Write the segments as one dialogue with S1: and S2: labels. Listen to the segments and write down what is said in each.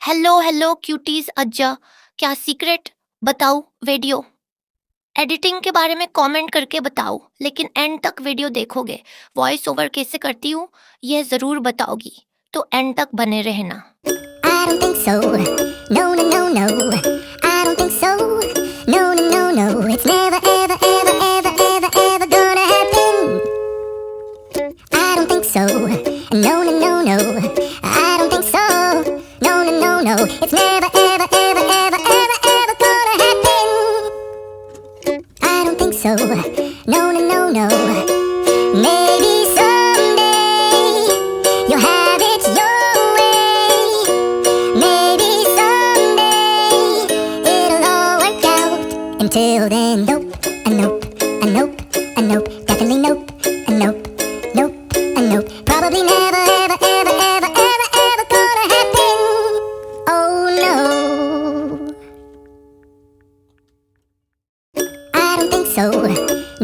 S1: Hello hello cuties अज्जा, क्या secret बताऊं वीडियो एडिटिंग के बारे में कमेंट करके बताओ, लेकिन एंड तक वीडियो देखोगे। वॉइस ओवर कैसे करती हूँ यह ज़रूर बताओगी, तो एंड तक बने रहना।
S2: I don't think so. No, no, no, no. I don't think so. No, no, no, no. It's never, ever, ever, ever, ever, ever gonna happen. I don't think so. No, no, no, no. I don't think so. No, no, no, no. It's never, ever, ever, ever, ever, ever gonna happen. I don't think so. No, no, no, no. Maybe someday you'll have it your way. Maybe someday it'll all work out. Until then, nope, nope, nope, nope, definitely nope, nope, nope, nope. Probably never, ever, ever, ever, ever, ever gonna happen. Oh no, I don't think so.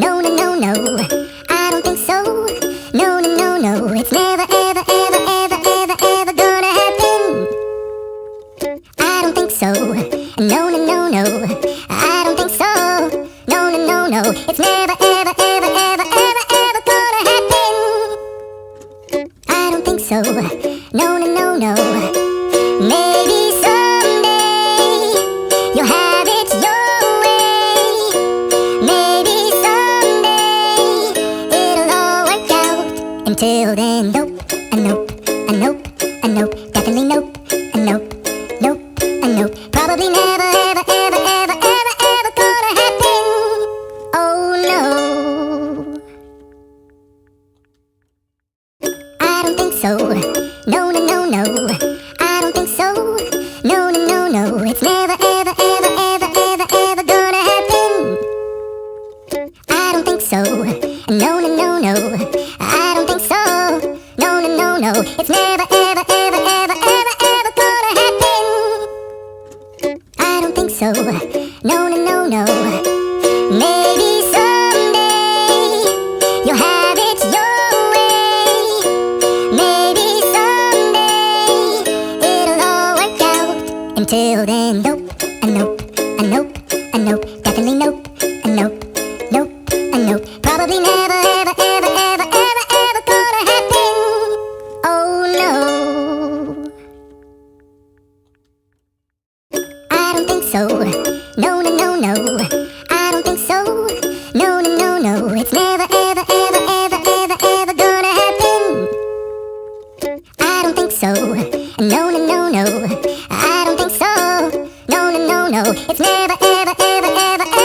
S2: No, no, no, no. I don't think so. No, no, no, no. It's never, ever, ever, ever, ever, ever gonna happen. I don't think so. No, no, no, no. I don't think so. No, no, no, no. It's never, ever, ever, ever, ever, ever gonna happen. I don't think so. No, no, no, no. Maybe someday you'll have it your way. Maybe someday it'll all work out. Until then, nope, nope, nope, nope, definitely nope, nope, nope, nope. Probably never, ever, ever, ever, ever, ever gonna happen. Oh no, I don't think so. No, no, no, no. I don't think so. No, no, no, no. It's never, ever, ever, ever, ever, ever gonna happen. I don't think so. No, no, no, no. I don't think so. No, no, no, no. It's never, ever, ever, ever, ever, ever gonna happen. I don't think so. No, no, no, no. Maybe someday you'll have it your way. Maybe someday it'll all work out. Until then, nope, nope, nope, nope, definitely nope, nope, nope, nope. Probably never, ever, ever, ever, ever, ever gonna happen. Oh no, I don't think so. No, no, no, no. I don't think so. No, no, no, no. It's never, ever, ever, ever, ever, ever gonna happen. I don't think so. No, no, no, no. I don't think so. No, no, no, no. It's never, ever, ever, ever, ever.